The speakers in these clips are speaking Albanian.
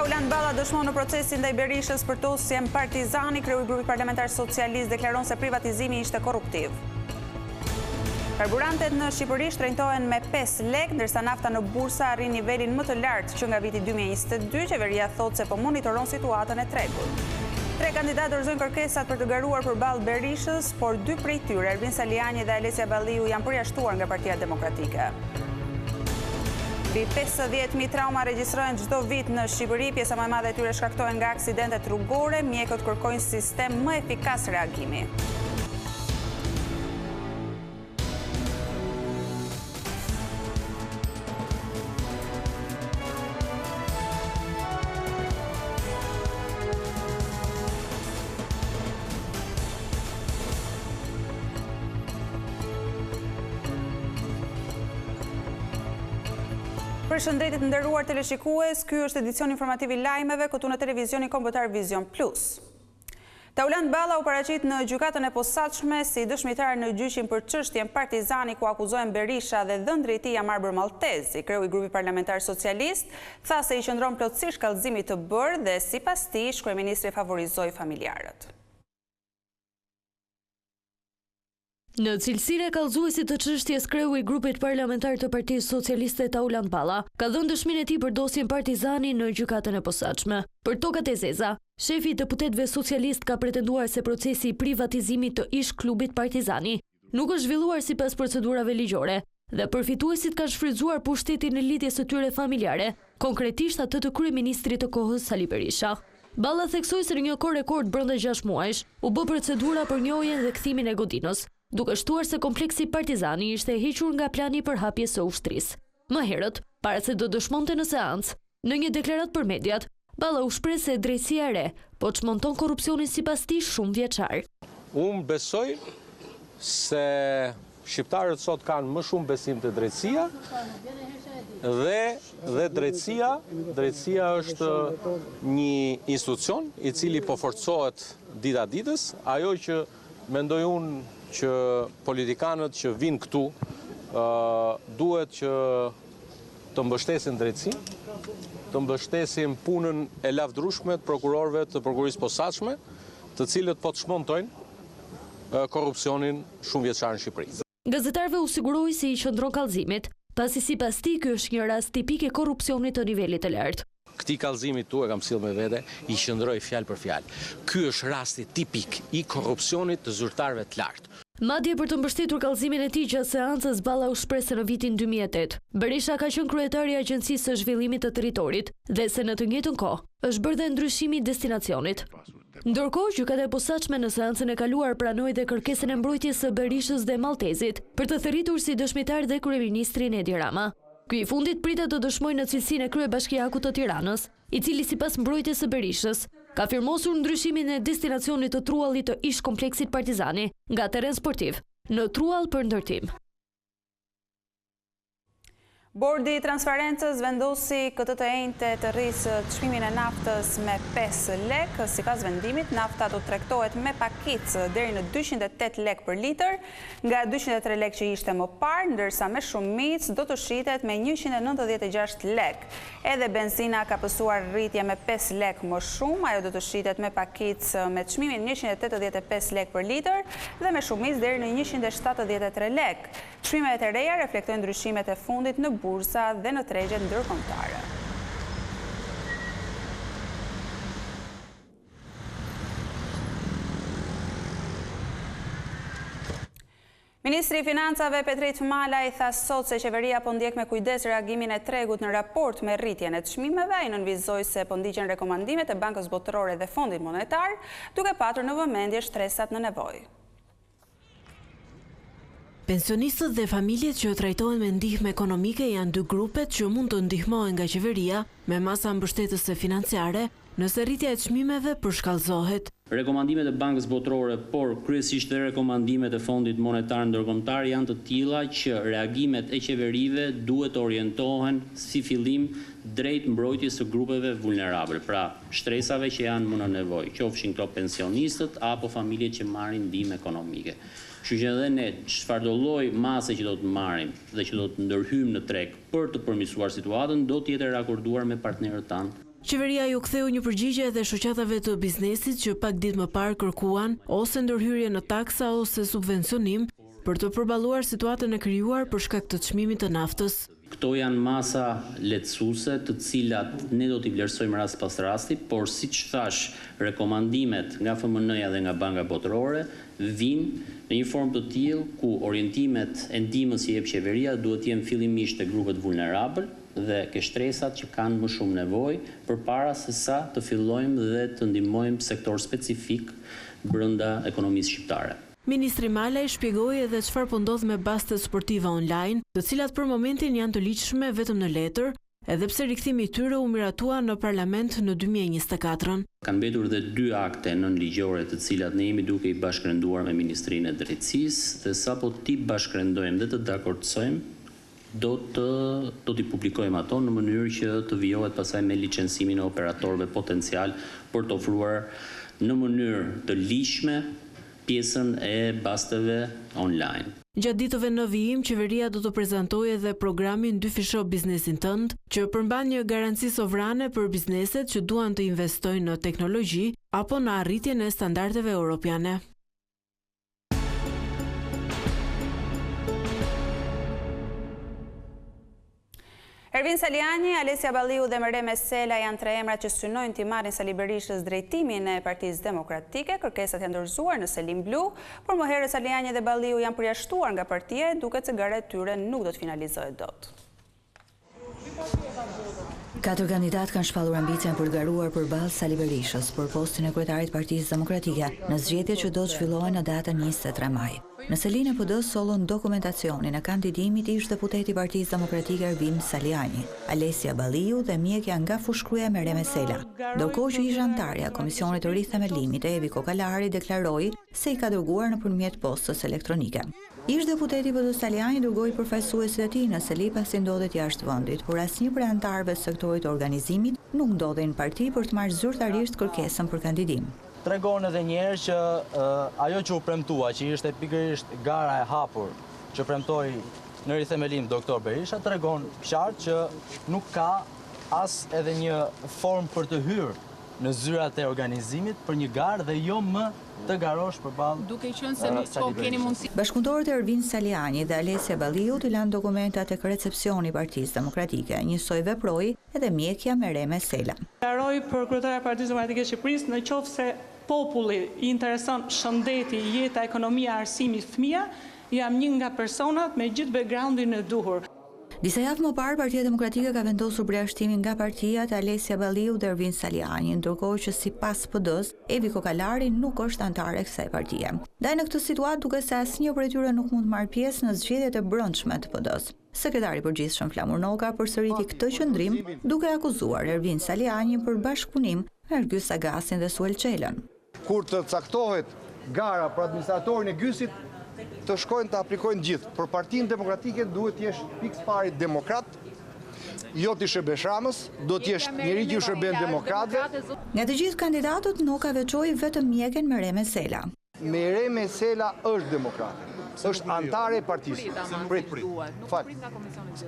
Taulant Balla dëshmon në procesin ndaj Berishës për tosjen Partizani. Kreu i grupit parlamentar socialist deklaron se privatizimi ishte korruptiv. Karburantet në Shqipëri shtrenjtohen me 5 lek, ndërsa nafta në bursa arrin nivelin më të lartë që nga viti 2022. Qeveria thotë se po monitoron situatën e tregut. 3 kandidatë dorëzojnë kërkesat për të garuar përballë Berishës, por 2 prej tyre, Ervin Saliani dhe Alesia Balliu, janë përjashtuar nga Partia Demokratike. Mbi 50.000 trauma regjistrohen çdo vit në Shqipëri. Pjesa më e madhe e tyre shkaktohen nga aksidentet rrugore. Mjekët kërkojnë sistem më efikas reagimi. Përshëndetje të nderuar teleshikues, ky është edicion informativ i lajmeve këtu në televizionin kombëtar Vision Plus. Taulant Balla u paraqit në gjykatën e posaçme si dëshmitar në gjyqin për çështjen Partizani, ku akuzohen Berisha dhe dhëndri i tij Amarbër Maltezi. Kreu i grupit parlamentar socialist tha se i qëndron plotësisht kallëzimit të bërë dhe sipas tij kryeministri favorizoi familjarët. Në cilësinë e kallëzuesit të çështjes, kreu i grupit parlamentar të Partisë Socialiste Taulant Balla ka dhënë dëshminë e tij për dosjen Partizani në gjykatën e posaçme. Për tokat e zeza, shefi i deputetëve socialist ka pretenduar se procesi i privatizimit të ish klubit Partizani nuk është zhvilluar sipas procedurave ligjore dhe përfituesit kanë shfrytzuar pushtetin në lidhjes së tyre familjare, konkretisht atë të kryeministrit të kohës Sali Berisha. Balla theksoi se në një kohë rekord brenda 6 muajsh u bë procedura për njohjen dhe kthimin e godinës, duke shtuar se kompleksi Partizani ishte hequr nga plani për hapjes së ushtrisë. Më herët, para se do dëshmonte në seancë, në një deklarat për mediat, Balla u shpreh se drejtësia e re po çmonton korrupsionin sipas tij shumë vjeçar. Unë besoj se shqiptarët sot kanë më shumë besim te drejtësia dhe drejtësia është një institucion i cili po forcohet dita ditës. Ajo që mendoj unë që politikanët që vinë këtu duhet që të mbështesin drejtësinë, të mbështesin punën e lavdrueshme të prokurorëve të prokurisë posaçme, të cilët po të shmontojnë korrupsionin shumë vjeçar në Shqipëri. Gazetarëve u siguroi se i qëndron kallëzimit, pasi sipas tij ky është një rast tipik i korrupsionit të nivelit të lartë. Këtij kallëzimi tu e kam sill me vete, i qëndroj fjalë për fjalë. Ky është rasti tipik i korrupsionit të zyrtarëve të lartë. Madje për të mbështetur kallëzimin e tij gjatë seancës, Balla u shpreh se në vitin 2008 Berisha ka qenë kryetari i Agjencisë së Zhvillimit të Territorit dhe se në të njëjtën kohë është bërë dhe ndryshimi i destinacionit. Ndërkohë, gjykata e posaçme në seancën e kaluar pranoi dhe kërkesën e mbrojtjes së Berishës dhe Maltezit për të thërritur si dëshmitar dhe kryeministrin Edi Rama. Ky i fundit pritet të dëshmojë në cilësinë e kryebashkiakut të Tiranës, i cili sipas mbrojtjes së Berishës ka firmosur ndryshimin e destinacionit të truallit të ish kompleksit Partizani nga terren sportiv në truall për ndërtim. Bordi i transparencës vendosi këtë të enjte të rrisë çmimin e naftës me 5 lek. Sipas vendimit, nafta do tregtohet me pakicë deri në 208 lek për litër, nga 203 lek që ishte më parë, ndërsa me shumicë do të shitet me 196 lek. Edhe benzina ka pësuar rritje me 5 lek më shumë, ajo do të shitet me pakicë me çmimin 185 lek për litër dhe me shumicë deri në 173 lek. Çmimet e reja reflektojnë ndryshimet e fundit në bursa dhe në tregjet ndërkombëtare. Ministri i Financave Petrit Malaj tha sot se qeveria po ndjek me kujdes reagimin e tregut në raport me rritjen e çmimeve. Ai nënvizoi se po ndiqen rekomandimet e Bankës Botërore dhe Fondit Monetar, duke patur në vëmendje shtresat në nevojë. Pensionistët dhe familjet që trajtohen me ndihmë ekonomike janë dy grupet që mund të ndihmohen nga qeveria me masa mbështetëse financiare nëse rritja e çmimeve përshkallëzohet. Rekomandimet e Bankës Botërore, por kryesisht dhe rekomandimet e Fondit Monetar Ndërkombëtar janë të tilla që reagimet e qeverive duhet të orientohen si fillim drejt mbrojtjes së grupeve vulnerabël, pra shtresave që janë më në nevojë, qofshin këto pensionistët apo familjet që marrin ndihmë ekonomike. Kështu që edhe ne çfarëdo lloj mase që do të marrim dhe që do të ndërhyjmë në treg për të përmirësuar situatën do të jetë rakorduar me partnerët tanë Qeveria ju ktheu një përgjigje edhe shoqatave të biznesit që pak ditë më parë kërkuan ose ndërhyrje në taksa ose subvencionim për të përballuar situatën e krijuar për shkak të çmimit të naftës. Këto janë masa lehtësuese të cilat ne do t'i vlerësojmë rast pas rasti, por siç thash, rekomandimet nga FMN-ja dhe nga Banka Botërore vinë në një formë të tillë ku orientimet e ndihmës që jep qeveria duhet të jenë fillimisht te grupet vulnerabël dhe ke shtresat që kanë më shumë nevojë përpara se sa të fillojmë dhe të ndihmojmë sektor specifik brenda ekonomisë shqiptare. Ministri Malaj shpjegoi edhe çfarë po ndodh me bastet sportive online, të cilat për momentin janë të ligjshme vetëm në letër, edhe pse rikthimi i tyre u miratua në parlament në 2024. Kanë mbetur dhe 2 akte nënligjore të cilat ne jemi duke i bashkërenduar me Ministrinë e Drejtësisë dhe sapo ti bashkërendojmë dhe të dakordësojmë, do t'i publikojmë ato në mënyrë që të vijohet pasaj me licencimin e operatorëve potencial për të ofruar në mënyrë të ligjshme pjesën e basteve online. Gjatë ditëve në vijim, qeveria do të prezantojë edhe programin 2 fisho biznesin tënd, që përmban një garanci sovrane për bizneset që duan të investojnë në teknologji apo në arritjen e standardeve europiane. Ervin Saliani, Alesia Balliu dhe Mereme Sela janë 3 emrat që synojnë t'i marrin Sali Berishës drejtimin e Partisë Demokratike. Kërkesat janë dorëzuar në Selim Blu, por më herët Saliani dhe Balliu janë përjashtuar nga partia e duket se gara e tyre nuk do të finalizohet dot. 4 kandidat kanë shpallur ambicien për garuar përballë Sali Berishës për postin e kryetarit Partisë Demokratike në zgjedhjet që do të zhvillohen në datën 23 maj. Në selinë e PD-s sollën dokumentacionin e kandidimit ish deputeti i Partisë Demokratike Ervin Saliani, Alesia Balliu dhe mjekja nga fushkruja Mereme Sela. Ndërkohë që ish antarja Komisionit të Rithemelimit Evi Kokalari deklaroi se i ka dërguar nëpërmjet postës elektronike. Ish deputeti PD Saliani dërgoi përfaqësuesit e tij në seli pasi ndodhet jashtë vendit, por asnjë prej antarëve të sektorit të organizimit nuk ndodhej në parti për të marrë zyrtarisht kërkesën për kandidim. Tregon edhe një herë që ajo që u premtua, që ishte pikërisht gara e hapur që premtoi në rithemelim doktor Berisha, tregon qartë që nuk ka as edhe një formë për të hyrë në zyrat e organizimit për një garë dhe jo më të garosh përballë. Duke qenë se nuk po keni mundësi. Bashkëpunëtorët e Ervin Saliani dhe Alesia Balliu i lanë dokumentat tek recepcioni i Partisë Demokratike. Njësoj veproi edhe mjekja Mereme Sela. Deklaroj për kryetaren e Partisë Demokratike të Shqipërisë, në qoftë se populli i intereson shëndeti, jeta, ekonomia, arsimi, fëmia, jam një nga personat me gjithë backgroundin e duhur. Disa javë më parë, Partia Demokratike ka vendosur përjashtimin nga partia të Alesia Balliu dhe Ervin Saliani, ndërkohë që sipas PD-s, Evi Kokalari nuk është antare e kësaj partie. Ndaj në këtë situatë duket se asnjë prej tyre nuk mund të marrë pjesë në zgjedhjet e brendshme të PD-s. Sekretari i përgjithshëm Flamur Noka përsëriti këtë qendrim duke akuzuar Ervin Salianin për bashkëpunim me Ergjys Sagasin dhe Suel Çelën. Kur të caktohet gara për administratorin e Gysit, të shkojnë të aplikojnë gjithë. Për Partinë Demokratike duhet t'jesh pikë pari demokrat, jo t'i shërbesh Ramës, do t'jesh njëri që shërben demokratëve. Nga të gjithë kandidatët nuk ka veçoi vetëm mjeken Mereme Sela. Mereme Sela është demokrate, është antare e partisë.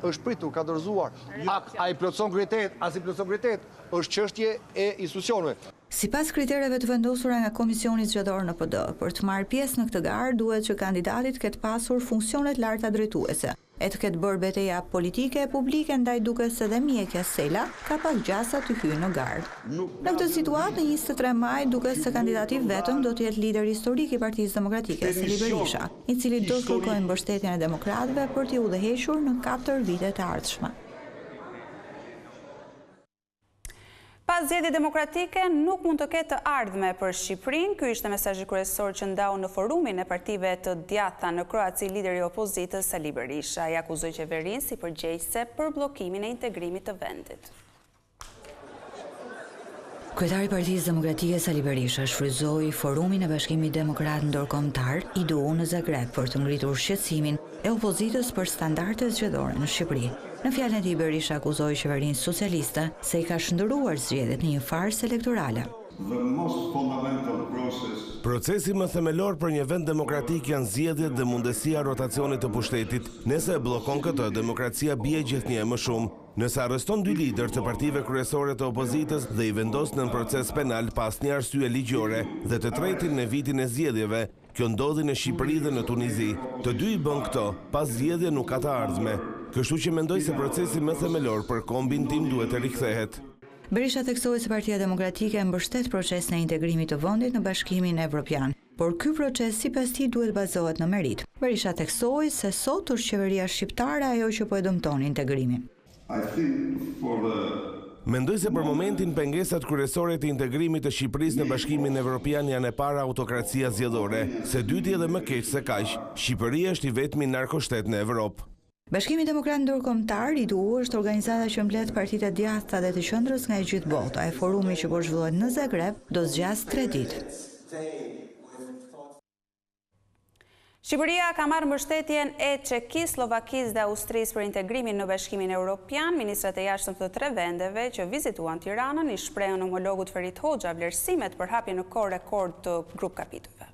Është pritur, ka dorëzuar. A i plotson kriterit, as i plotson kriterit, është çështje e institucioneve. Sipas kritereve të vendosura nga Komisioni Zgjedhor në PD, për të marrë pjesë në këtë garë duhet që kandidatit ketë pasur funksionet larta drejtuese, e të ketë bërë betejë politike e publike, ndaj duket se dhe mjekja Sela ka pak gjasa të hyjë në garë. Në këtë situatë, në 23 maj duket se kandidati vetëm do të jetë lider historik i Partisë Demokratike, Sali Berisha, i cili do të kërkojë mbështetjen e demokratëve për t'i udhëhequr në 4 vitet e ardhshme. Pas zgjedhjeve demokratike nuk mund të ketë ardhme për Shqipërinë. Ky ishte mesazhi kryesor që ndau në forumin e partive të djatha në Kroaci lideri i opozitës Sali Berisha. I akuzoi qeverinë si përgjegjëse për bllokimin e integrimit të vendit. Kryetari i Partisë Demokratike Sali Berisha shfrytëzoi forumin e Bashkimit Demokrat Ndërkombëtar IDU në Zagreb për të ngritur shqetësimin e opozitës për standardet zgjedhore në Shqipëri. Në fjalën e tij Berisha akuzoi qeverinë socialiste se i ka shndëruar zgjedhjet në një farsë elektorale. Procesi më themelor për një vend demokratik janë zgjedhjet dhe mundësia rotacionit të pushtetit. Nëse e bllokon këtë, demokracia bie gjithnjë më shumë. nëse arreston 2 lider të partive kryesore të opozitës dhe i vendos në proces penal pas një arsye ligjore dhe të tretin në vitin e zgjedhjeve. Kjo ndodhi në Shqipëri dhe në Tunizi. Të dy i bën këto, pas zgjedhje nuk ka të ardhme. Kështu që mendoj se procesi më themelor për kombin tim duhet të rikthehet. Berisha theksoi se Partia Demokratike mbështet procesin e integrimit të vendit në Bashkimin Evropian, por ky proces sipas tij duhet bazohet në merit. Berisha theksoi se sot është qeveria shqiptare ajo që po e dëmton integrimin. Mendoj se për momentin pengesat kryesore të integrimit të Shqipërisë në Bashkimin Evropian janë e para autokracia zgjedhore, se dyti edhe më keq se kaq, Shqipëria është i vetmi narkoshtet në Evropë. Bashkimi Demokrat Ndërkombëtar, IDU, është organizata që mbledh partitë e djathta dhe të qendrës nga e gjithë bota. E forumi që po zhvillohet në Zagreb do zgjas 3 ditë. Shqipëria ka marrë mbështetjen e Çekisë, Slovakisë dhe Austrisë për integrimin në Bashkimin Evropian. Ministrat e jashtëm të 3 vendeve që vizituan Tiranën i shprehën homologut Ferit Hoxha vlerësimet për hapjen në kohë rekord të grup kapitujve.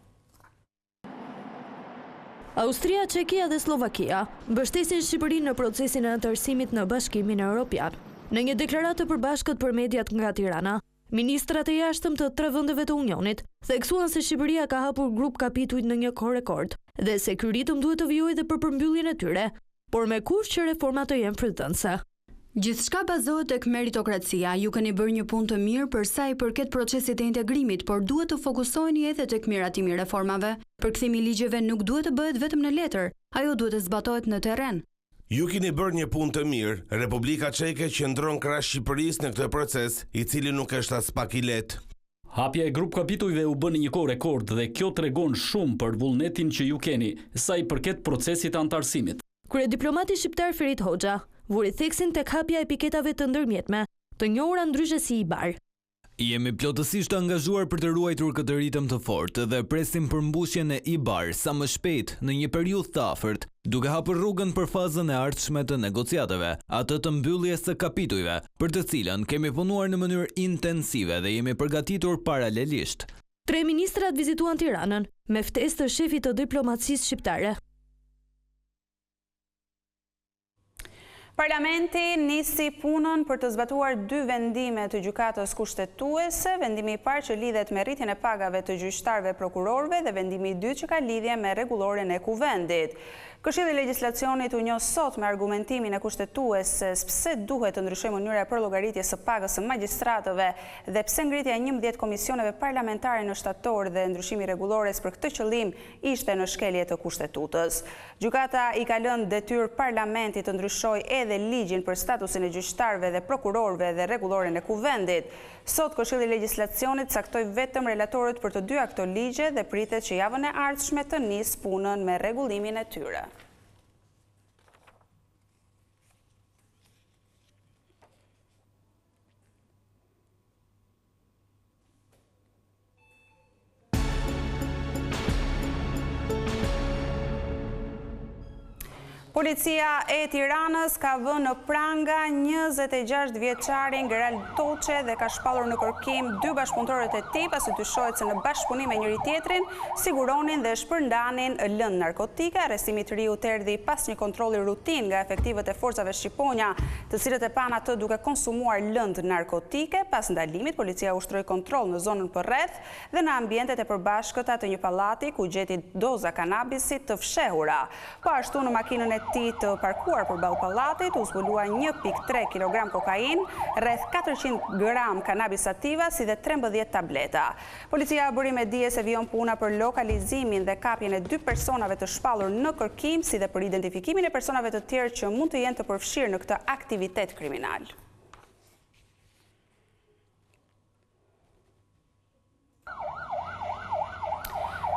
Austria, Çekia dhe Slovakia mbështesin Shqipërinë në procesin e anëtarësimit në Bashkimin Evropian. Në një deklaratë të përbashkët për mediat nga Tirana, ministrat e jashtëm të 3 vendeve të Unionit theksuan se Shqipëria ka hapur grup kapitujt në një kohë rekord dhe se ky ritëm duhet të vijojë edhe për përmbylljen e tyre, por me kush që reformat të jenë frytëdhënëse. Gjithçka bazohet tek meritokracia. Ju keni bërë një punë të mirë për sa i përket procesit të integrimit, por duhet të fokusoheni edhe tek miratimi i reformave. Përkthimi i ligjeve nuk duhet të bëhet vetëm në letër, ajo duhet të zbatohet në terren. Ju keni bërë një punë të mirë. Republika Çeke qëndron krahas Shqipërisë në këtë proces, i cili nuk është as pak i lehtë. Hapja e grup kapitujve u bën në një kohë rekord dhe kjo tregon shumë për vullnetin që ju keni sa i përket procesit të anëtarësimit. Kryediplomati shqiptar Ferit Hoxha vuri theksin tek hapja e piketave të ndërmjetme, të njohura ndryshe si IBAR. Jemi plotësisht angazhuar për të ruajtur këtë ritëm të fortë dhe presim përmbushjen e IBAR sa më shpejt në një periudhë të afërt, duke hapur rrugën për fazën e ardhshme të negociatave, atë të mbylljes së kapitujve, për të cilën kemi punuar në mënyrë intensive dhe jemi përgatitur paralelisht. 3 ministrat vizituan Tiranën me ftesë të shefit të diplomacisë shqiptare. Parlamenti nisi punën për të zbatuar 2 vendime të gjykatës kushtetuese, vendimi i parë që lidhet me rritjen e pagave të gjyqtarëve prokurorëve dhe vendimi i dytë që ka lidhje me rregulloren e kuvendit. Këshilli i Legjislacionit u njoh sot me argumentimin e kushtetueses pse duhet të ndryshojë mënyra e përllogëritjes së pagës së magjistratëve dhe pse ngritja e 11 komisioneve parlamentare në shtator dhe ndryshimi i rregullores për këtë qëllim ishte në shkelje të kushtetutës. Gjykata i ka lënë detyrë parlamentit të ndryshojë edhe ligjin për statusin e gjyqtarëve dhe prokurorëve dhe rregulloren e kuvendit. Sot Këshilli i Legjislacionit caktoi vetëm relatorët për të 2 këto ligje dhe pritet që javën e ardhshme të nisë punën me rregullimin e tyre. Policia e Tiranës ka vënë në pranga 26 vjeçarin Geral Toçe dhe ka shpallur në kërkim 2 bashkëpunëtorët e tij pasi dyshohet se në bashkëpunim me njëri tjetrin siguronin dhe shpërndanin lëndë narkotike. Arrestimi i riut erdhi pas një kontrolli rutin nga efektivët e forcave shqiponja, të cilët e pan atë duke konsumuar lëndë narkotike. Pas ndalimit, policia ushtroi kontroll në zonën përreth dhe në ambientet e përbashkëta të një pallati ku gjeti doza kanabisit të fshehura. Po ashtu në makinën e tij të parkuar përballë pallatit u zbulua 1.3 kg kokain, rreth 400 gram kanabis sativa si dhe 13 tableta. Policia bëri me dije se vijon puna për lokalizimin dhe kapjen e 2 personave të shpallur në kërkim, si dhe për identifikimin e personave të tjerë që mund të jenë të përfshirë në këtë aktivitet kriminal.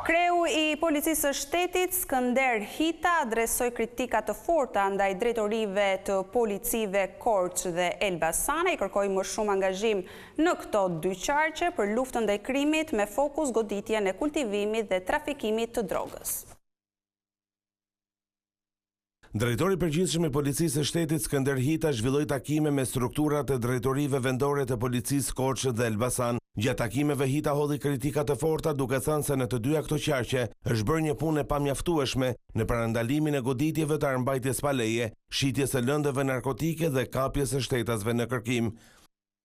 Kreu i Policisë së Shtetit, Skënder Hita, adresoi kritika të forta ndaj drejtorive të policive Korçë dhe Elbasan, i kërkoi më shumë angazhim në këto 2 qarqe për luftën ndaj krimit me fokus goditjen e kultivimit dhe trafikimit të drogës. Drejtori përgjithshëm i Policisë së Shtetit Skënder Hita zhvilloi takime me strukturat e drejtorive vendore të Policisë Korçë dhe Elbasan. Gjatë takimeve Hita hodhi kritika të forta duke thënë se në të dyja këto qarqe është bërë një punë e pamjaftueshme në parandalimin e goditjeve të armbajtjes pa leje, shitjes së lëndëve narkotike dhe kapjes së shtetasve në kërkim.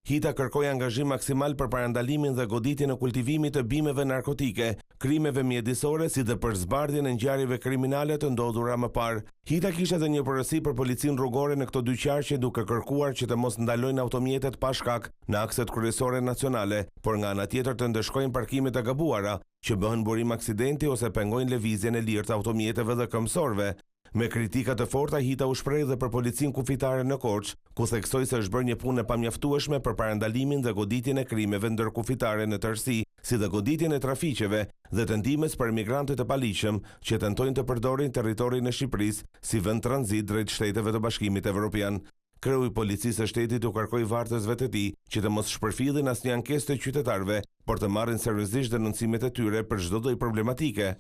Hita kërkoi angazhim maksimal për parandalimin dhe goditjen e kultivimit të bimeve narkotike, krimeve mjedisore si dhe për zbardhjen e ngjarjeve kriminale të ndodhura më parë. Hita kishte edhe një përgjegjësi për policinë rrugore në këto dy qarqe duke kërkuar që të mos ndalojnë automjetet pa shkak në akset kryesore nacionale, por nga ana tjetër të ndëshkojnë parkimet e gabuara që bëhen burim aksidenti ose pengojnë lëvizjen e lirë të automjeteve dhe këmbësorëve. Me kritika të forta, Hita u shpreh dhe për policinë kufitare në Korçë, ku theksoi se është bërë një punë e pamjaftueshme për parandalimin dhe goditjen e krimeve ndërkufitare në tërësi, si dhe goditjen e trafiqeve dhe të ndihmës për emigrantët e paligjshëm që tentojnë të përdorin territorin e Shqipërisë si vend tranzit drejt shteteve të Bashkimit Evropian. Kreu i Policisë së Shtetit u kërkoi vartësve të tij që të mos shpërfillin asnjë ankesë të qytetarëve, por të marrin seriozisht denoncimet e tyre për çdo lloj problematike.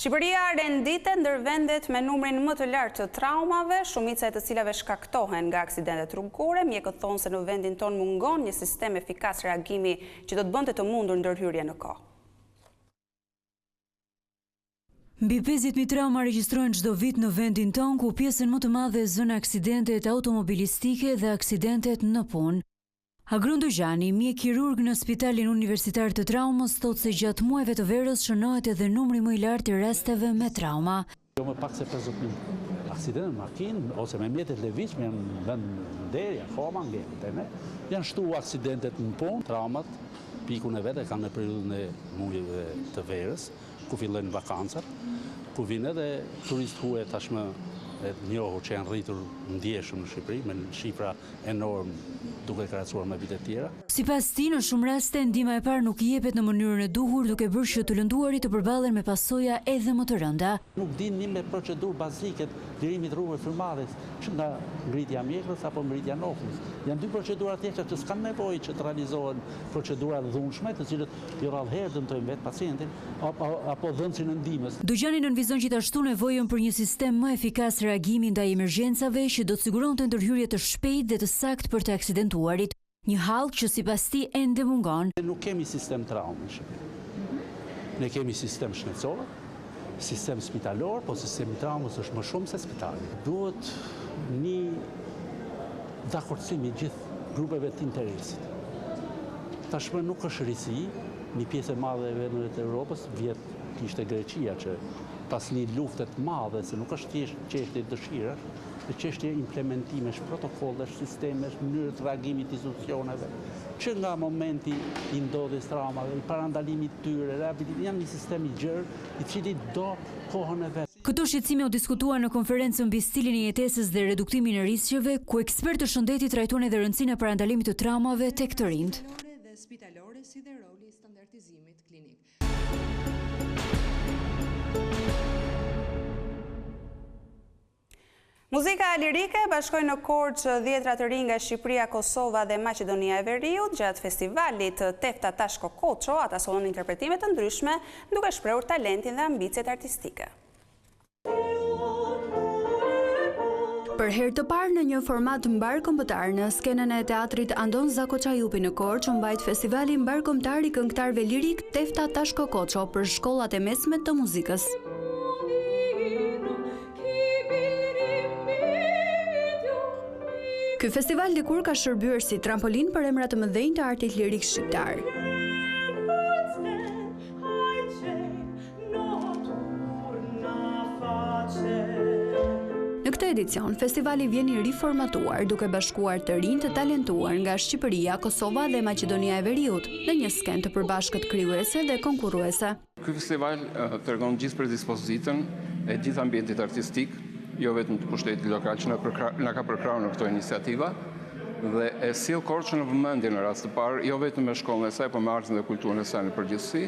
Shqipëria renditet ndër vendet me numrin më të lartë të traumave, shumica e të cilave shkaktohen nga aksidentet rrugore. Mjekët thonë se në vendin ton mungon një sistem efikas reagimi që do të bënte të mundur ndërhyrje në kohë. Mbi 50.000 trauma regjistrojnë çdo vit në vendin ton, ku pjesën më të madhe zënë aksidentet automobilistike dhe aksidentet në punë. Agrun Dojani, mjek kirurg në Spitalin Universitar të Traumës, thotë se gjatë muajve të verës shënohet edhe numri më i lartë i rasteve me trauma. Jo më pak se 50.000 aksidente me makinë ose me mjetet lëvizshme janë vend deri akoma ngelen. Janë shtu aksidentet në punë, traumat, pikun e vet e kanë në periudhën e muajve të verës, ku fillojnë vakancat, ku vinë edhe turistë huaj tashmë e njohur që janë rritur ndjeshëm në Shqipëri me shifra enorm duke krahasuar me vitet tjera. Sipas tij, në shumë raste ndihma e parë nuk i jepet në mënyrën e duhur, duke bërë që të lënduarit të përballen me pasoja edhe më të rënda. Nuk dinë me procedurë bazike të lirimit rrugëve firmades, që nga ngritja mjekrës apo ngritja nofrës. Janë dy procedura tjera që s'kan nevojë që të realizohen procedura dhunshme, të cilët jo rrallëherë dëmtojnë vetë pacientin apo dhënësin e ndihmës. Dojani nënvizon gjithashtu nevojën për një sistem më efikas reagimi ndaj emergjencave që do të siguronte ndërhyrje të shpejtë dhe të saktë për të aksidentuarit, një hall që sipas tij ende mungon. Nuk kemi sistem traumë në Shqipëri. Ne kemi sistem shëndetësor, sistem spitalor, po sistemi traumës është më shumë se spitali. Duhet një dakordësim i gjithë grupeve të interesit. Tashmë nuk është risi, një pjesë e madhe e vendeve të Evropës, vjet kishte Greqia që pas një luftet madhe, se nuk është çështje dëshirash, është çështje implementimesh, protokollesh, sistemesh, mënyrë të reagimit të institucioneve, që nga momenti i ndodhjes traumave, i parandalimit tyre, rehabilitimi, janë një sistem i gjerë, i cili do kohën e vet. Këto shqetësime u diskutuan në konferencën mbi stilin e jetesës dhe reduktimin e rrezikeve, ku ekspertë të shëndetit trajtuan edhe rëndësinë e parandalimit të traumave tek të rinjt. Spitalore si dhe roli i standardizimit klinik. Muzika lirike bashkoi në Korçë 10 të rinj nga Shqipëria, Kosova dhe Maqedonia e Veriut. Gjatë festivalit Tefta Tashko Koço, ata sollën interpretime të ndryshme, duke shprehur talentin dhe ambicet artistike. Për herë të parë në një format mbar kombëtar në skenën e teatrit Andon Zako Çajupi në Korçë mbajt festivali mbar kombëtar i këngëtarëve lirik Tefta Tashko Koço për shkollat e mesme të muzikës. Ky festival dikur ka shërbyer si trampolin për emra të mëdhenj të artit lirik shqiptar. Në këtë edicion, festivali vjen i riformatuar duke bashkuar të rinj të talentuar nga Shqipëria, Kosova dhe Maqedonia e Veriut në një skenë të përbashkët krijuese dhe konkurruese. Ky festival tregon gjithë predispozitën e gjithë ambientit artistik, jo vetëm të pushtetit lokal që na ka përkrahur në këto iniciativa, dhe e sill Korçën në vëmendje në rast të parë, jo vetëm me shkollën e saj, por me artin dhe kulturën e saj në përgjithësi,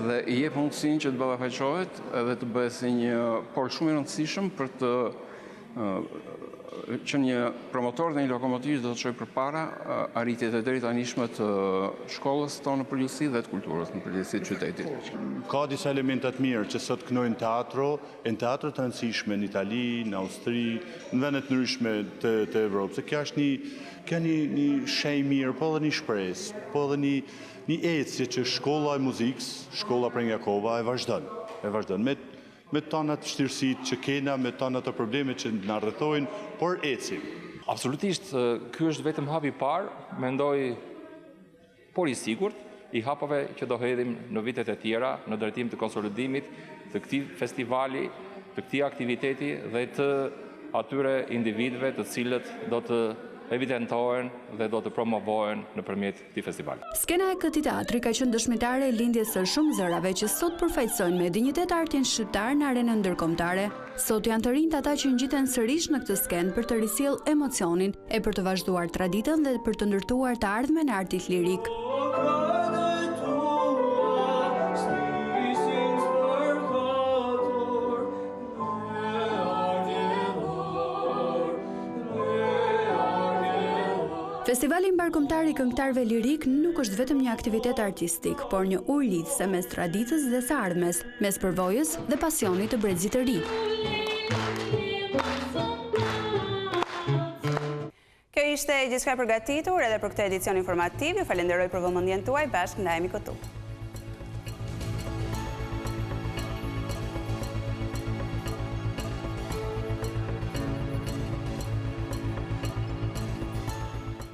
dhe i jep mundësinë që të ballafaqohet edhe të bëhet si një por shumë i rëndësishëm për të që një promotor dhe një lokomotiv do të çojë përpara arritjet e drejtanishme të shkollës tonë në përgjithësi dhe të kulturës në përgjithësi të qytetit. Ka disa elemente të mirë që sot kënojnë teatro të rëndësishme në Itali, në Austri, në vendet ndryshme të Evropës. Kjo është një shenjë mirë, po edhe një shpresë, po edhe një ecje që shkolla e muzikës, shkolla Prengjakova e vazhdon. Me tona të vështirësitë që kena, me tona të probleme që na rrethojnë, por ecim. Absolutisht, ky është vetëm hapi i parë, mendoj, por i sigurt, i hapave që do hedhim në vitet e tjera në drejtim të konsolidimit të këtij festivali, të këtij aktiviteti dhe të atyre individëve të cilët do të evidentohen dhe do të promovohen nëpërmjet këtij festivali. Skena e këtij teatri ka qenë dëshmitare e lindjes së shumë zërave që sot përfaqësojnë me dinjitet artin shqiptar në arenën ndërkombëtare. Sot janë të rinjt ata që ngjiten sërish në këtë skenë për të risjellë emocionin e për të vazhduar traditën dhe për të ndërtuar të ardhmen e artit lirik. Festivali mbarkombëtar i këngëtarëve lirik nuk është vetëm një aktivitet artistik, por një urlidhse mes traditës dhe së ardhmes, mes përvojës dhe pasionit të brezit të ri. Kjo ishte gjithçka përgatitur edhe për këtë edicion informativ. Ju falenderoj për vëmendjen tuaj, bashkë ndajemi këtu.